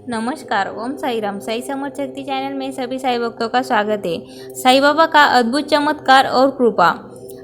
नमस्कार, ओम साई राम। साई समर्थ शक्ति चैनल में सभी साई भक्तों का स्वागत है। साई बाबा का अद्भुत चमत्कार और कृपा।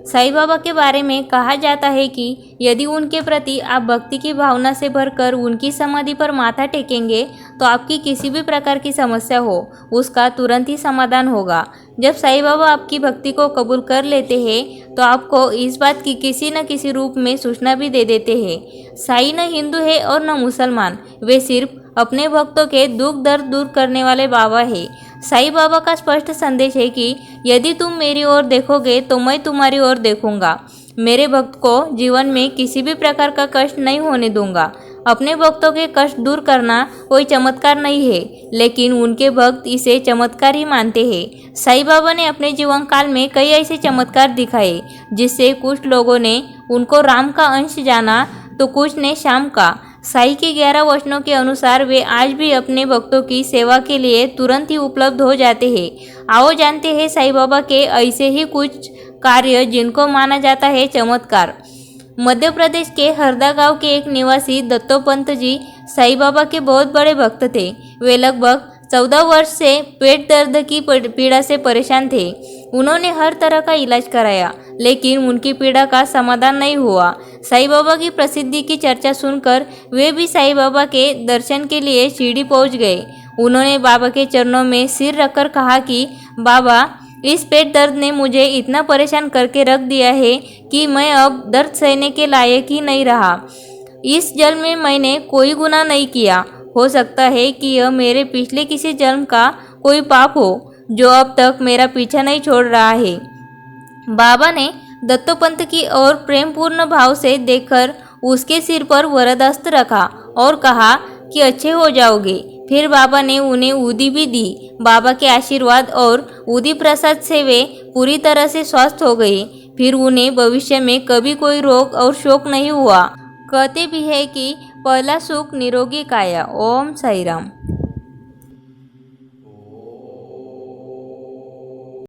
साई बाबा के बारे में कहा जाता है कि यदि उनके प्रति आप भक्ति की भावना से भरकर उनकी समाधि पर माथा टेकेंगे तो आपकी किसी भी प्रकार की समस्या हो उसका तुरंत ही समाधान होगा। जब साई बाबा आपकी भक्ति को कबूल कर लेते हैं तो आपको इस बात की किसी न किसी रूप में सूचना भी दे देते हैं। साई न हिंदू है और न मुसलमान, वे सिर्फ अपने भक्तों के दुख दर्द दूर करने वाले बाबा है। साईं बाबा का स्पष्ट संदेश है कि यदि तुम मेरी ओर देखोगे तो मैं तुम्हारी ओर देखूंगा। मेरे भक्त को जीवन में किसी भी प्रकार का कष्ट नहीं होने दूंगा। अपने भक्तों के कष्ट दूर करना कोई चमत्कार नहीं है, लेकिन उनके भक्त इसे चमत्कार ही मानते हैं। साईं बाबा ने अपने जीवन काल में कई ऐसे चमत्कार दिखाए जिससे कुछ लोगों ने उनको राम का अंश जाना तो कुछ ने श्याम का। साईं के 11 वचनों के अनुसार वे आज भी अपने भक्तों की सेवा के लिए तुरंत ही उपलब्ध हो जाते हैं। आओ जानते हैं साईं बाबा के ऐसे ही कुछ कार्य जिनको माना जाता है चमत्कार। मध्य प्रदेश के हरदा गांव के एक निवासी दत्तोपंत जी साईं बाबा के बहुत बड़े भक्त थे। वे लगभग 14 वर्ष से पेट दर्द की पीड़ा से परेशान थे। उन्होंने हर तरह का इलाज कराया, लेकिन उनकी पीड़ा का समाधान नहीं हुआ। साईं बाबा की प्रसिद्धि की चर्चा सुनकर वे भी साईं बाबा के दर्शन के लिए शिरडी पहुंच गए। उन्होंने बाबा के चरणों में सिर रखकर कहा कि बाबा, इस पेट दर्द ने मुझे इतना परेशान करके रख दिया है कि मैं अब दर्द सहने के लायक ही नहीं रहा। इस जन्म में मैंने कोई गुनाह नहीं किया। हो सकता है कि यह मेरे पिछले किसी जन्म का कोई पाप हो जो अब तक मेरा पीछा नहीं छोड़ रहा है। बाबा ने दत्तोपंत की ओर प्रेमपूर्ण भाव से देखकर उसके सिर पर वरदहस्त रखा और कहा कि अच्छे हो जाओगे। फिर बाबा ने उन्हें उदी भी दी। बाबा के आशीर्वाद और उदी प्रसाद से वे पूरी तरह से स्वस्थ हो गए। फिर उन्हें भविष्य में कभी कोई रोग और शोक नहीं हुआ। कहते भी है कि पहला सुख निरोगी काया। ओम साई राम।